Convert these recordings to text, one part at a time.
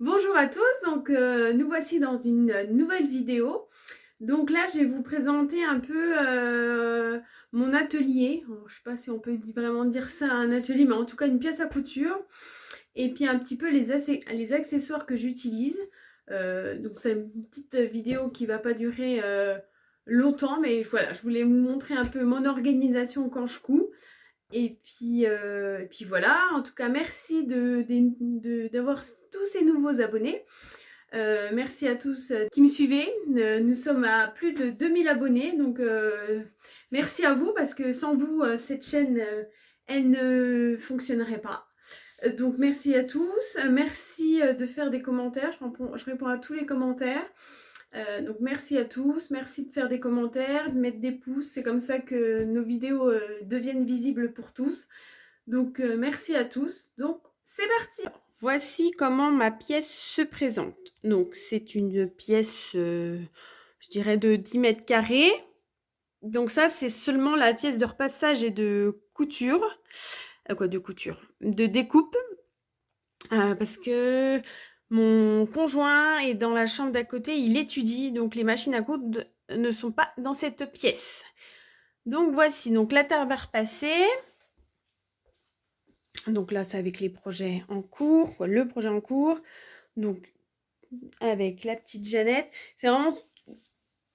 Bonjour à tous, donc nous voici dans une nouvelle vidéo. Donc là, je vais vous présenter un peu mon atelier. Bon, je ne sais pas si on peut vraiment dire ça un atelier, mais en tout cas une pièce à couture. Et puis un petit peu les accessoires que j'utilise. Donc c'est une petite vidéo qui ne va pas durer longtemps, mais voilà, je voulais vous montrer un peu mon organisation quand je couds. Et puis voilà, en tout cas, merci d'avoir tous ces nouveaux abonnés. Merci à tous qui me suivez. Nous sommes à plus de 2000 abonnés, donc merci à vous parce que sans vous, cette chaîne, elle ne fonctionnerait pas. Donc merci à tous. Merci de faire des commentaires. Je réponds à tous les commentaires. Donc merci à tous, merci de faire des commentaires, de mettre des pouces, c'est comme ça que nos vidéos deviennent visibles pour tous. Donc merci à tous. Donc c'est parti. Voici comment ma pièce se présente. Donc c'est une pièce, je dirais de 10 mètres carrés. Donc ça c'est seulement la pièce de repassage et de couture. De découpe. Parce que mon conjoint est dans la chambre d'à côté, il étudie, donc les machines à coudre ne sont pas dans cette pièce. Donc voici, donc la table à repasser. Donc là, c'est avec les projets en cours, le projet en cours. Donc avec la petite Jeannette, c'est vraiment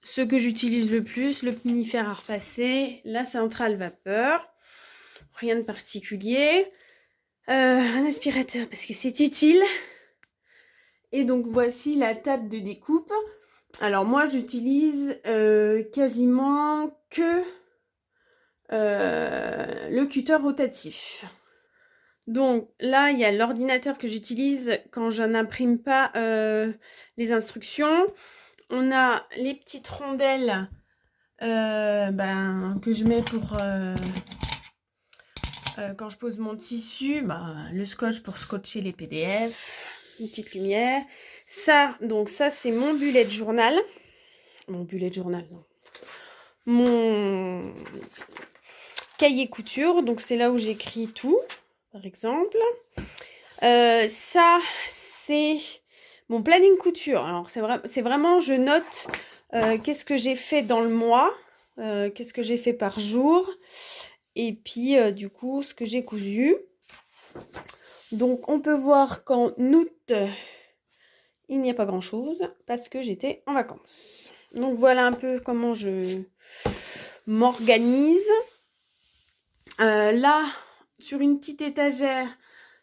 ce que j'utilise le plus, le pinifère à repasser, la centrale vapeur, rien de particulier. Un aspirateur parce que c'est utile. Et donc voici la table de découpe. Alors moi j'utilise quasiment que le cutter rotatif. Donc là il y a l'ordinateur que j'utilise quand je n'imprime pas les instructions. On a les petites rondelles que je mets pour quand je pose mon tissu, le scotch pour scotcher les PDF, une petite lumière. Ça c'est mon bullet journal. Mon bullet journal, non. Mon cahier couture, donc c'est là où j'écris tout, par exemple. Ça, c'est mon planning couture. Alors c'est vraiment, je note qu'est-ce que j'ai fait dans le mois, qu'est-ce que j'ai fait par jour, et puis du coup ce que j'ai cousu. Donc on peut voir qu'en août, il n'y a pas grand-chose parce que j'étais en vacances. Donc voilà un peu comment je m'organise. Là, sur une petite étagère,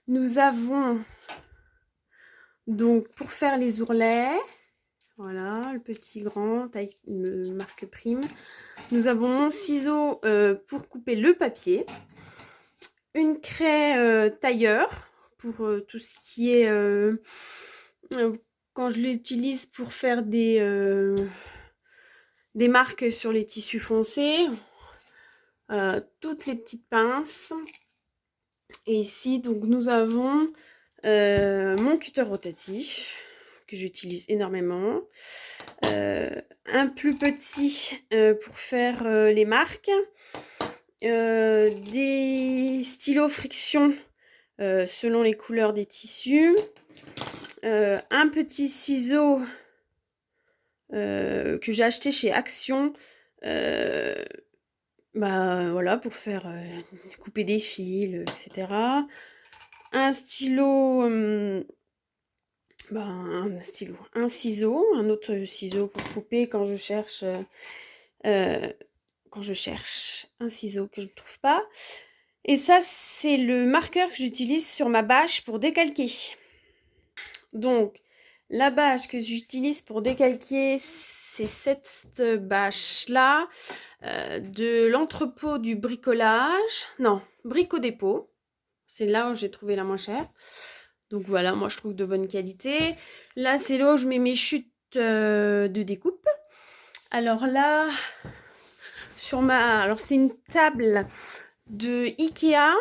nous avons donc pour faire les ourlets, voilà, le petit grand, taille marque prime. Nous avons mon ciseau pour couper le papier, une craie tailleur pour tout ce qui est quand je l'utilise pour faire des marques sur les tissus foncés, toutes les petites pinces. Et ici donc nous avons mon cutter rotatif que j'utilise énormément, un plus petit pour faire les marques, des stylos friction selon les couleurs des tissus, un petit ciseau que j'ai acheté chez Action, voilà, pour faire couper des fils, etc. Un stylo, un ciseau, un autre ciseau pour couper quand je cherche un ciseau que je ne trouve pas. Et ça, c'est le marqueur que j'utilise sur ma bâche pour décalquer. Donc, la bâche que j'utilise pour décalquer, c'est cette bâche-là, de l'entrepôt du bricolage. Non, Brico-Dépôt. C'est là où j'ai trouvé la moins chère. Donc voilà, moi je trouve de bonne qualité. Là, c'est là où je mets mes chutes de découpe. Alors là, alors c'est une table de Ikea.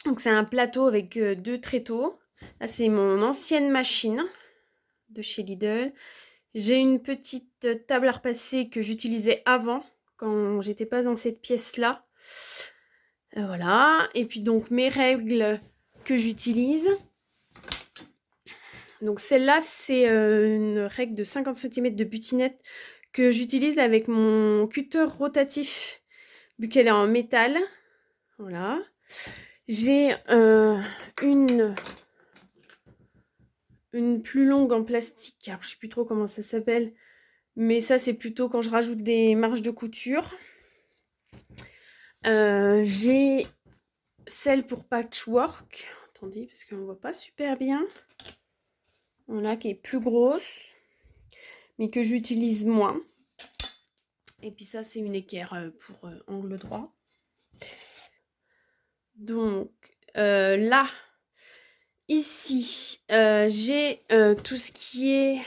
Donc c'est un plateau avec 2 tréteaux. Là, c'est mon ancienne machine de chez Lidl. J'ai une petite table à repasser que j'utilisais avant, quand j'étais pas dans cette pièce-là. Voilà. Et puis donc mes règles que j'utilise. Donc celle-là, c'est une règle de 50 cm de butinette que j'utilise avec mon cutter rotatif, vu qu'elle est en métal. Voilà. J'ai une plus longue en plastique. Alors, je sais plus trop comment ça s'appelle. Mais ça, c'est plutôt quand je rajoute des marges de couture. J'ai celle pour patchwork. Attendez, parce qu'on ne voit pas super bien. Voilà, qui est plus grosse. Mais que j'utilise moins. Et puis ça, c'est une équerre pour angle droit. Donc, là, ici, j'ai tout ce qui est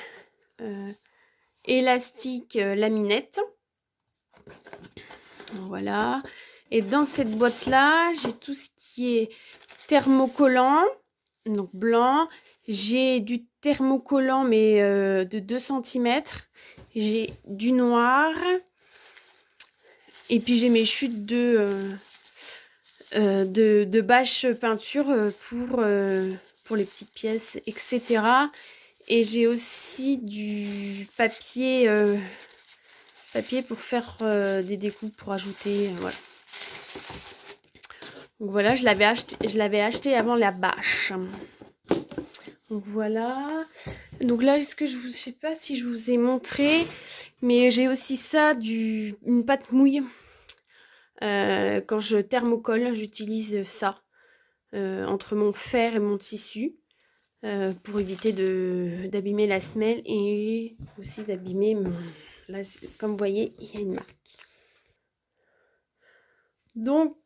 élastique laminette. Voilà. Et dans cette boîte-là, j'ai tout ce qui est thermocollant, donc blanc. J'ai du thermocollant, mais de 2 cm. J'ai du noir. Et puis j'ai mes chutes de bâche peinture pour les petites pièces, etc. Et j'ai aussi du papier, pour faire des découpes, pour ajouter, voilà. Donc voilà, je l'avais acheté avant la bâche. Donc voilà. Donc là, je sais pas si je vous ai montré, mais j'ai aussi ça, une pâte mouille. Quand je thermocolle, j'utilise ça entre mon fer et mon tissu pour éviter d'abîmer la semelle et aussi d'abîmer mon... Là, comme vous voyez, il y a une marque. Donc,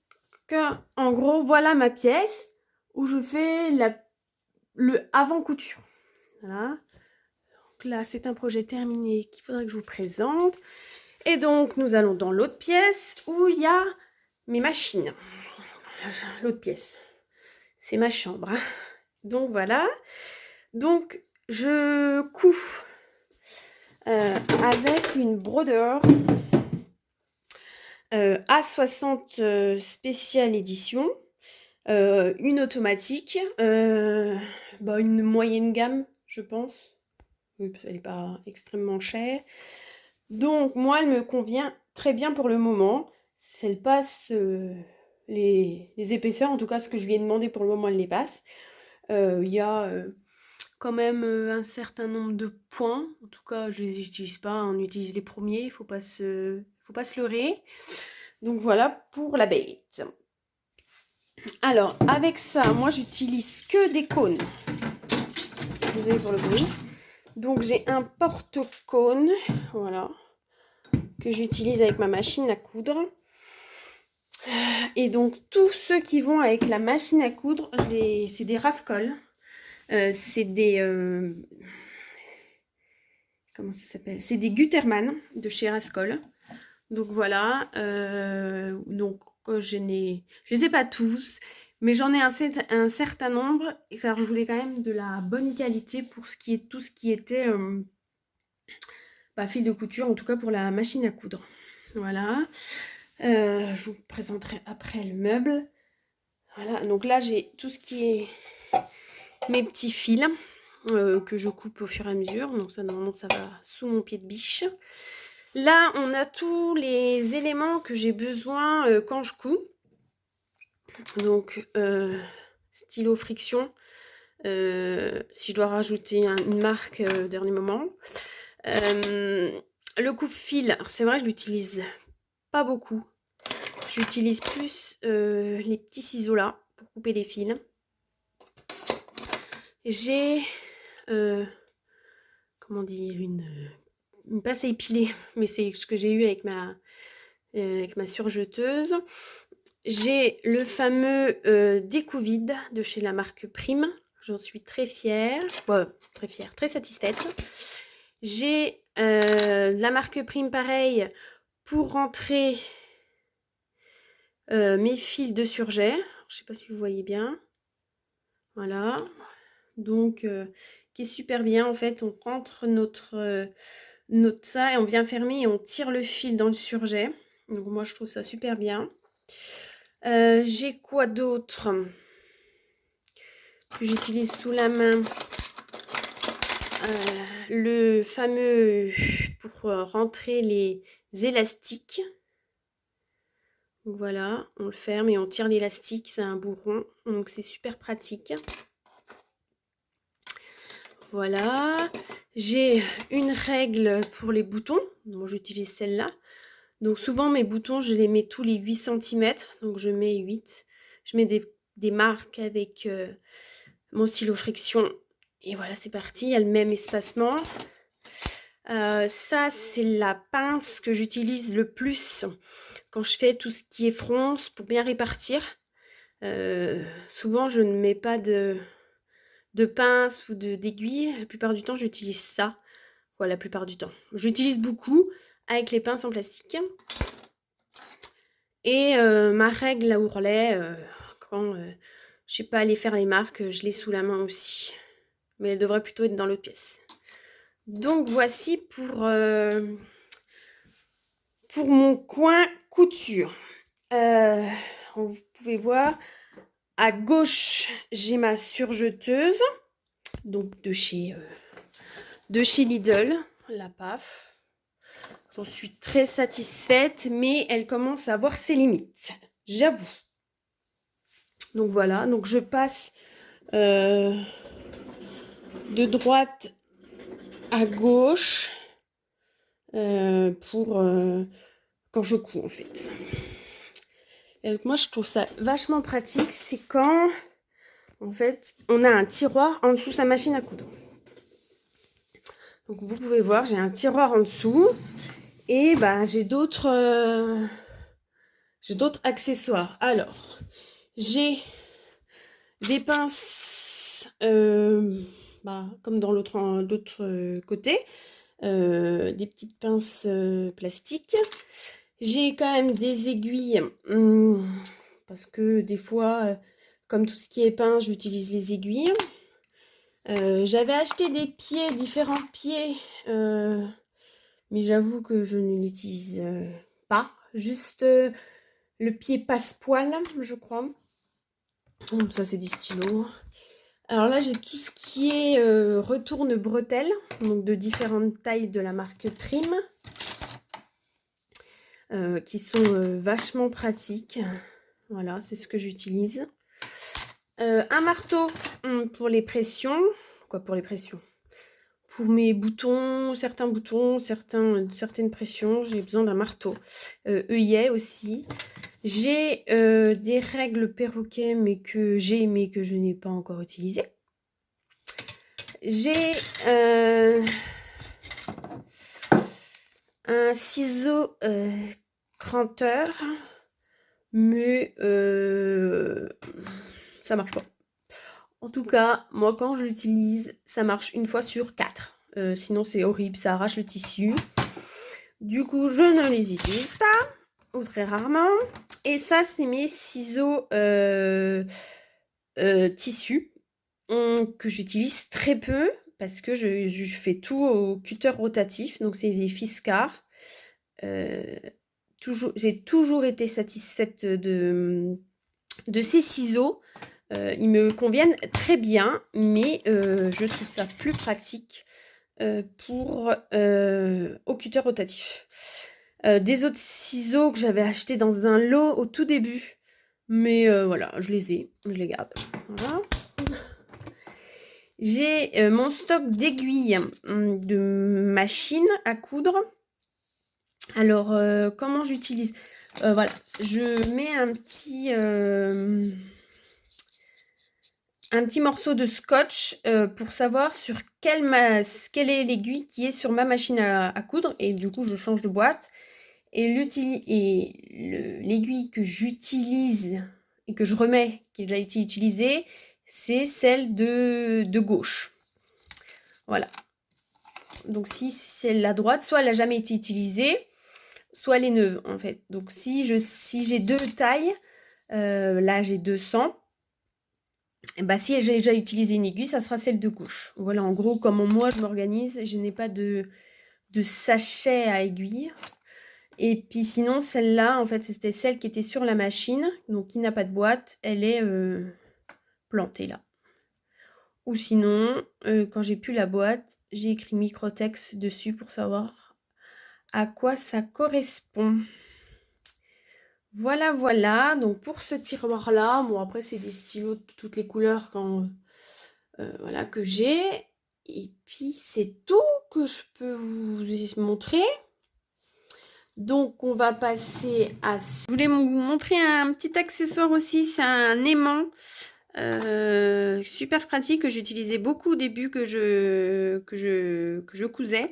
en gros, voilà ma pièce où je fais le avant-couture. Voilà. Donc là, c'est un projet terminé qu'il faudrait que je vous présente. Et donc, nous allons dans l'autre pièce où il y a mes machines. L'autre pièce, c'est ma chambre. Donc, voilà. Donc, je couds avec une brodeur A60 spéciale édition, une automatique, une moyenne gamme, je pense. Elle n'est pas extrêmement chère. Donc, moi, elle me convient très bien pour le moment. Elle passe les épaisseurs, en tout cas, ce que je lui ai demandé pour le moment, elle les passe. Il y a quand même un certain nombre de points. En tout cas, je les utilise pas. On utilise les premiers. Il faut pas se leurrer. Donc voilà pour la bête. Alors, avec ça, moi, j'utilise que des cônes. Désolée pour le bruit. Donc, j'ai un porte-cône. Voilà. Que j'utilise avec ma machine à coudre. Et donc, tous ceux qui vont avec la machine à coudre, c'est des Rascol. C'est des... comment ça s'appelle? C'est des Gutermann de chez Rascol. Donc voilà. Donc je les ai pas tous, mais j'en ai un certain nombre, car je voulais quand même de la bonne qualité pour tout ce qui était fil de couture, en tout cas pour la machine à coudre. Voilà. Je vous présenterai après le meuble. Voilà. Donc là, j'ai tout ce qui est mes petits fils que je coupe au fur et à mesure. Donc ça, normalement, ça va sous mon pied de biche. Là, on a tous les éléments que j'ai besoin quand je couds. Donc, stylo friction. Si je dois rajouter une marque dernier moment. Le coupe-fil, c'est vrai, je l'utilise pas beaucoup. J'utilise plus les petits ciseaux là pour couper les fils. J'ai comment dire, une pince à épiler, mais c'est ce que j'ai eu avec ma surjeteuse. J'ai le fameux découpe-vide de chez la marque Prime. J'en suis très fière. Très fière, très satisfaite. J'ai la marque Prime, pareil, pour rentrer mes fils de surjet. Je ne sais pas si vous voyez bien. Voilà. Donc, qui est super bien. En fait, on rentre notre ça et on vient fermer et on tire le fil dans le surjet. Donc, moi, je trouve ça super bien. J'ai quoi d'autre que j'utilise sous la main? le fameux pour rentrer les élastiques. Donc voilà, on le ferme et on tire l'élastique, c'est un bourron, donc c'est super pratique. Voilà, j'ai une règle pour les boutons, moi j'utilise celle-là. Donc souvent mes boutons je les mets tous les 8 cm, donc je mets 8. Je mets des marques avec mon stylo friction et voilà c'est parti, il y a le même espacement. Ça c'est la pince que j'utilise le plus quand je fais tout ce qui est fronce pour bien répartir. Souvent je ne mets pas de pince ou d'aiguille, la plupart du temps j'utilise ça. Voilà, la plupart du temps. J'utilise beaucoup avec les pinces en plastique. Et ma règle à ourlet, quand je sais pas aller faire les marques, je l'ai sous la main aussi. Mais elle devrait plutôt être dans l'autre pièce. Donc voici pour mon coin couture. Vous pouvez voir, à gauche, j'ai ma surjeteuse. Donc de chez Lidl, la PAF. J'en suis très satisfaite, mais elle commence à avoir ses limites, j'avoue. Donc voilà, donc je passe de droite à gauche pour quand je couds en fait. Et donc moi je trouve ça vachement pratique, c'est quand en fait on a un tiroir en dessous de sa machine à coudre. Donc vous pouvez voir, j'ai un tiroir en dessous et bah j'ai d'autres accessoires. Alors j'ai des pinces comme dans l'autre côté, des petites pinces plastiques. J'ai quand même des aiguilles parce que des fois comme tout ce qui est pince j'utilise les aiguilles. J'avais acheté des pieds, différents pieds, mais j'avoue que je ne l'utilise pas, juste le pied passe-poil je crois. Donc ça c'est des stylos. Alors là j'ai tout ce qui est retourne bretelles, donc de différentes tailles de la marque Trim, qui sont vachement pratiques. Voilà, c'est ce que j'utilise. Un marteau pour les pressions. Quoi pour les pressions? Pour mes boutons, certaines pressions, j'ai besoin d'un marteau. œillet aussi. J'ai des règles perroquet mais que je n'ai pas encore utilisées. J'ai un ciseau cranteur, mais ça marche pas. En tout cas, moi quand je l'utilise, ça marche une fois sur 4. Sinon c'est horrible, ça arrache le tissu. Du coup, je ne les utilise pas, ou très rarement. Et ça, c'est mes ciseaux tissu que j'utilise très peu parce que je fais tout au cutter rotatif. Donc, c'est des Fiskars. J'ai toujours été satisfaite de ces ciseaux. Ils me conviennent très bien, mais je trouve ça plus pratique pour au cutter rotatif. Des autres ciseaux que j'avais achetés dans un lot au tout début, mais voilà, je les garde. Voilà. J'ai mon stock d'aiguilles de machine à coudre. Alors comment j'utilise voilà, je mets un petit morceau de scotch pour savoir sur quelle est l'aiguille qui est sur ma machine à coudre, et du coup je change de boîte. Et l'aiguille que j'utilise et que je remets, qui a déjà été utilisée, c'est celle de gauche. Voilà. Donc si c'est la droite, soit elle n'a jamais été utilisée, soit elle est neuve en fait. Donc si j'ai deux tailles, là j'ai 200. Et bah, si j'ai déjà utilisé une aiguille, ça sera celle de gauche. Voilà en gros comment moi je m'organise. Je n'ai pas de sachet à aiguille. Et puis sinon, celle-là, en fait, c'était celle qui était sur la machine, donc qui n'a pas de boîte, elle est plantée là. Ou sinon, quand j'ai plus la boîte, j'ai écrit Microtex dessus pour savoir à quoi ça correspond. Voilà, voilà. Donc pour ce tiroir-là, bon après c'est des stylos de toutes les couleurs voilà, que j'ai. Et puis c'est tout que je peux vous montrer. Donc on va passer à... Je voulais vous montrer un petit accessoire aussi, c'est un aimant. Super pratique que j'utilisais beaucoup au début que je cousais.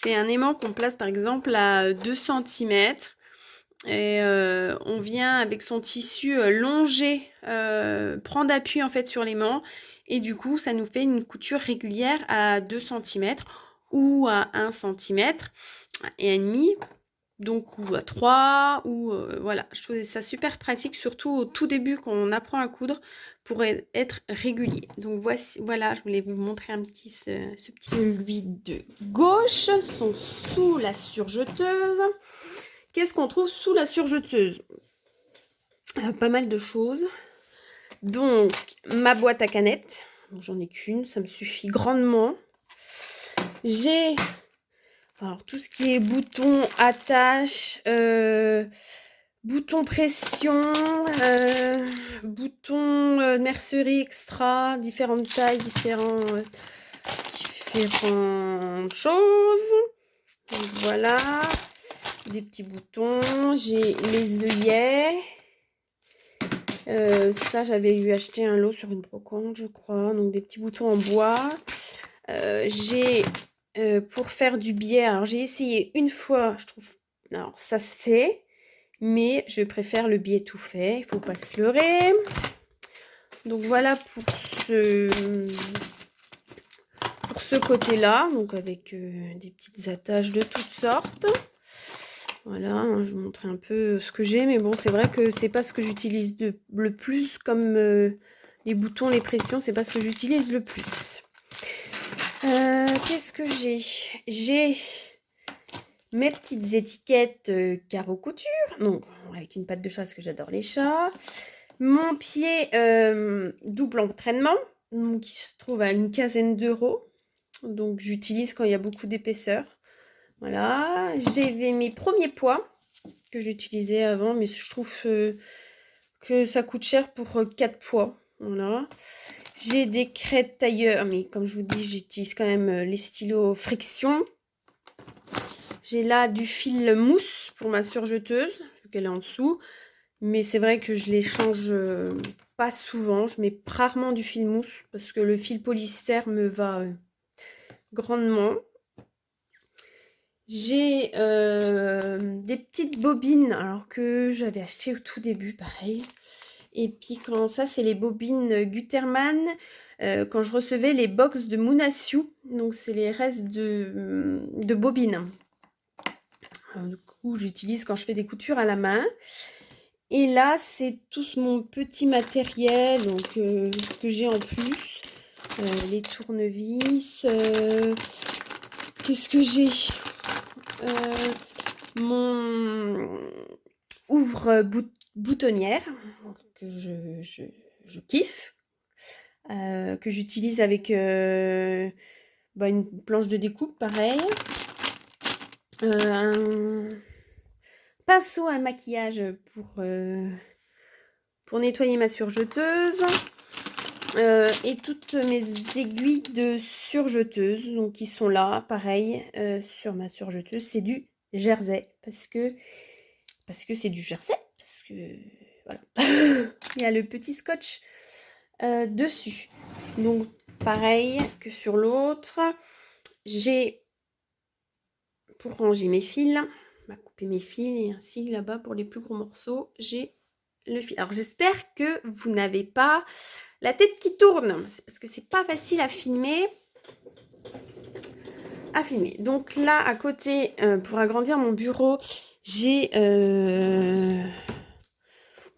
C'est un aimant qu'on place par exemple à 2 cm et on vient avec son tissu longer, prendre appui en fait sur l'aimant et du coup ça nous fait une couture régulière à 2 cm ou à 1 cm et demi. Donc ou à 3 ou voilà, je trouvais ça super pratique surtout au tout début quand on apprend à coudre pour être régulier. Donc voici, voilà, je voulais vous montrer un petit ce petit. Celui de gauche sont sous la surjeteuse. Qu'est-ce qu'on trouve sous la surjeteuse? Pas mal de choses. Donc ma boîte à canettes, j'en ai qu'une, ça me suffit grandement. J'ai alors tout ce qui est boutons, attaches, boutons pression, boutons mercerie extra, différentes tailles, différentes choses. Donc voilà, des petits boutons, j'ai les œillets. Ça j'avais eu acheté un lot sur une brocante je crois, donc des petits boutons en bois. J'ai pour faire du biais, alors j'ai essayé une fois, je trouve, alors ça se fait, mais je préfère le biais tout fait, il faut pas se leurrer. Donc voilà pour ce côté-là, donc avec des petites attaches de toutes sortes. Voilà, hein, je vous montre un peu ce que j'ai, mais bon, c'est vrai que c'est pas ce que j'utilise le plus, comme les boutons, les pressions, c'est pas ce que j'utilise le plus. Qu'est-ce que j'ai? J'ai mes petites étiquettes carreau couture, donc avec une patte de chat parce que j'adore les chats. Mon pied double entraînement, donc, qui se trouve à une quinzaine d'euros. Donc j'utilise quand il y a beaucoup d'épaisseur. Voilà, j'ai mes premiers poids que j'utilisais avant, mais je trouve que ça coûte cher pour 4 poids. Voilà. J'ai des crêtes tailleur, mais comme je vous dis, j'utilise quand même les stylos friction. J'ai là du fil mousse pour ma surjeteuse, vu qu'elle est en dessous. Mais c'est vrai que je les change pas souvent. Je mets rarement du fil mousse parce que le fil polyester me va grandement. J'ai des petites bobines, alors que j'avais acheté au tout début, pareil. Et puis quand ça, c'est les bobines Gutermann, quand je recevais les box de Mounasiu. Donc c'est les restes de bobines. Alors, du coup, j'utilise quand je fais des coutures à la main. Et là, c'est tout mon petit matériel donc, que j'ai en plus. Les tournevis. Qu'est-ce que j'ai? Mon ouvre-boutonnière que je kiffe. Que j'utilise avec une planche de découpe, pareil. Un pinceau à maquillage pour nettoyer ma surjeteuse. Et toutes mes aiguilles de surjeteuse, donc qui sont là, pareil, sur ma surjeteuse. C'est du jersey, parce que c'est du jersey, parce que voilà. Il y a le petit scotch dessus. Donc pareil que sur l'autre. J'ai, pour ranger mes fils, on va couper mes fils, et ainsi là-bas pour les plus gros morceaux, j'ai le fil. Alors j'espère que vous n'avez pas la tête qui tourne, parce que c'est pas facile à filmer. Donc là, à côté, pour agrandir mon bureau, j'ai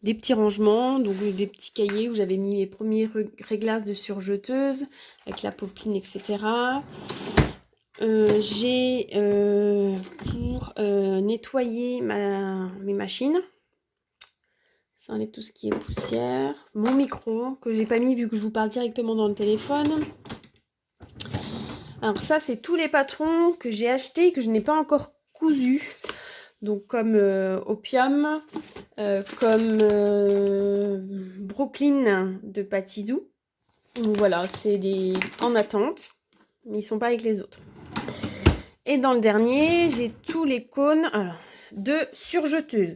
des petits rangements, donc des petits cahiers où j'avais mis mes premiers réglages de surjeteuse avec la popeline, etc. J'ai pour nettoyer mes machines. Ça enlève tout ce qui est poussière. Mon micro que j'ai pas mis vu que je vous parle directement dans le téléphone. Alors ça, c'est tous les patrons que j'ai achetés et que je n'ai pas encore cousus. Donc comme Opium, comme Brooklyn de Patidou. Donc voilà, c'est des en attente, mais ils sont pas avec les autres. Et dans le dernier, j'ai tous les cônes de surjeteuses.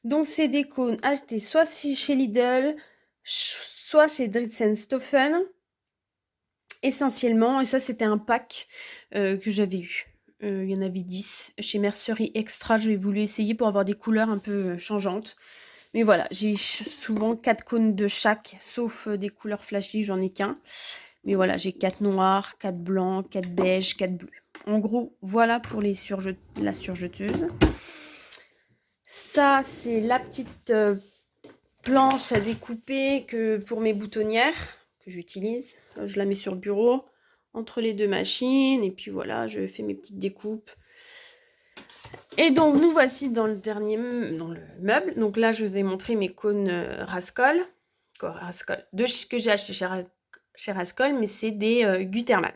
Donc c'est des cônes achetés soit chez Lidl, soit chez Dritz&Stoffen. Essentiellement, et ça c'était un pack que j'avais eu. Il y en avait 10. Chez Mercerie Extra, j'avais voulu essayer pour avoir des couleurs un peu changeantes. Mais voilà, j'ai souvent 4 cônes de chaque, sauf des couleurs flashy, j'en ai qu'un. Mais voilà, j'ai 4 noirs, 4 blancs, 4 beiges, 4 bleus. En gros, voilà pour la surjeteuse. Ça, c'est la petite planche à découper pour mes boutonnières que j'utilise. Je la mets sur le bureau entre les deux machines et puis voilà, je fais mes petites découpes. Et donc nous voici dans le meuble. Donc là, je vous ai montré mes cônes Rascol que j'ai acheté chez Rascol, mais c'est des Gutermann.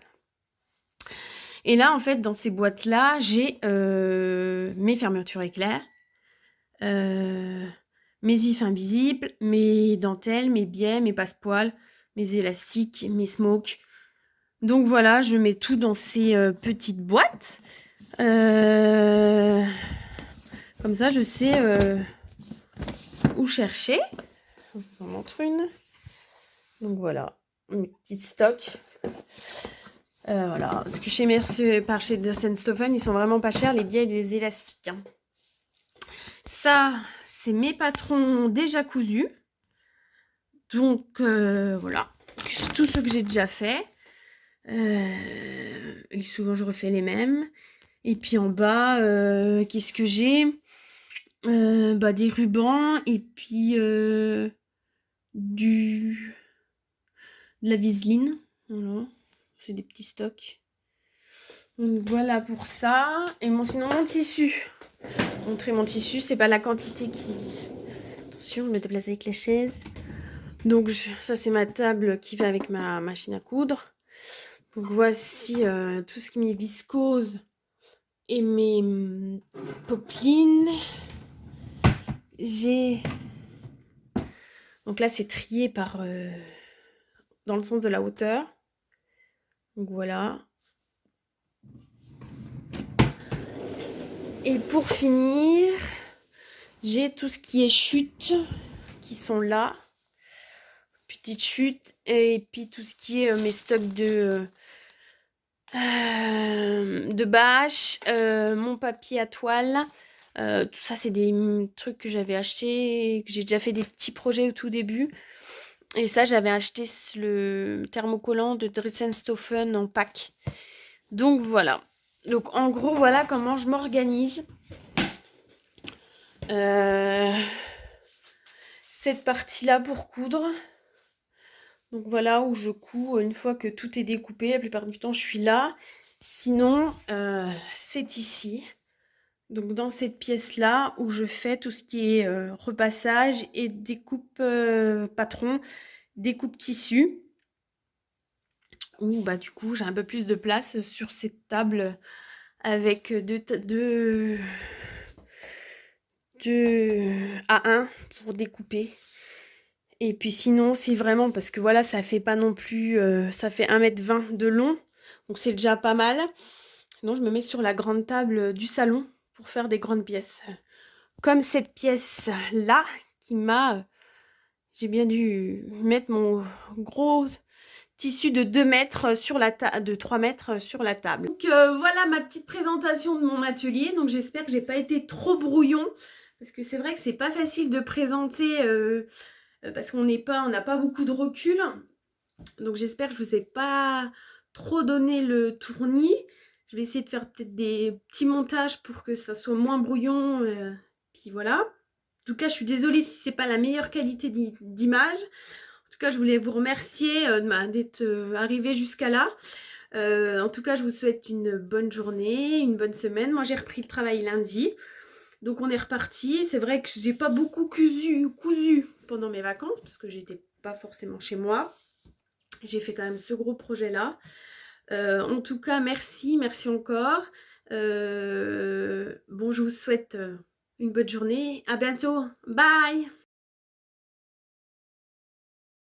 Et là, en fait, dans ces boîtes-là, j'ai mes fermetures éclairs, mes ifs invisibles, mes dentelles, mes biais, mes passepoils, mes élastiques, mes smokes. Donc voilà, je mets tout dans ces petites boîtes. Comme ça, je sais où chercher. Je vous en montre une. Donc voilà, mes petites stocks. Voilà, parce que chez Dritz&Stoffen, ils sont vraiment pas chers, les biais et les élastiques. Hein. Ça, c'est mes patrons déjà cousus. Donc voilà, tout ce que j'ai déjà fait. Et souvent je refais les mêmes. Et puis en bas, qu'est-ce que j'ai des rubans et puis de la viseline. Voilà, c'est des petits stocks. Donc voilà pour ça. Et sinon mon tissu. Montrer mon tissu, c'est pas la quantité qui... Attention, je me déplace avec les chaises. Donc ça c'est ma table qui va avec ma machine à coudre. Donc voici tout ce qui m'est viscose et mes poplines. J'ai... Donc là c'est trié par... dans le sens de la hauteur. Donc voilà. Et pour finir, j'ai tout ce qui est chute qui sont là. Petite chute. Et puis tout ce qui est mes stocks de bâche, mon papier à toile. Tout ça, c'est des trucs que j'avais acheté, que j'ai déjà fait des petits projets au tout début. Et ça, j'avais acheté le thermocollant de Dritz&Stoffen en pack. Donc voilà. Donc en gros, voilà comment je m'organise. Cette partie-là pour coudre. Donc voilà où je couds une fois que tout est découpé. La plupart du temps, je suis là. Sinon, c'est ici. Donc dans cette pièce-là où je fais tout ce qui est repassage et découpe patron, découpe tissu. Où bah du coup j'ai un peu plus de place sur cette table avec deux A1 pour découper. Et puis sinon, si vraiment, parce que voilà, ça fait pas non plus, ça fait 1,20 m de long, donc c'est déjà pas mal. Sinon, je me mets sur la grande table du salon pour faire des grandes pièces. Comme cette pièce-là, j'ai bien dû mettre mon gros tissu de 2 mètres de 3 mètres sur la table. Donc voilà ma petite présentation de mon atelier. Donc j'espère que j'ai pas été trop brouillon. Parce que c'est vrai que c'est pas facile de présenter parce qu'on n'a pas beaucoup de recul. Donc j'espère que je vous ai pas trop donné le tournis. Je vais essayer de faire peut-être des petits montages pour que ça soit moins brouillon. Puis voilà. En tout cas, je suis désolée si c'est pas la meilleure qualité d'image. En tout cas, je voulais vous remercier d'être arrivé jusqu'à là. En tout cas, je vous souhaite une bonne journée, une bonne semaine. Moi, j'ai repris le travail lundi. Donc, on est reparti. C'est vrai que j'ai pas beaucoup cousu pendant mes vacances parce que j'étais pas forcément chez moi. J'ai fait quand même ce gros projet-là. En tout cas, merci encore. Bon, je vous souhaite une bonne journée. À bientôt. Bye!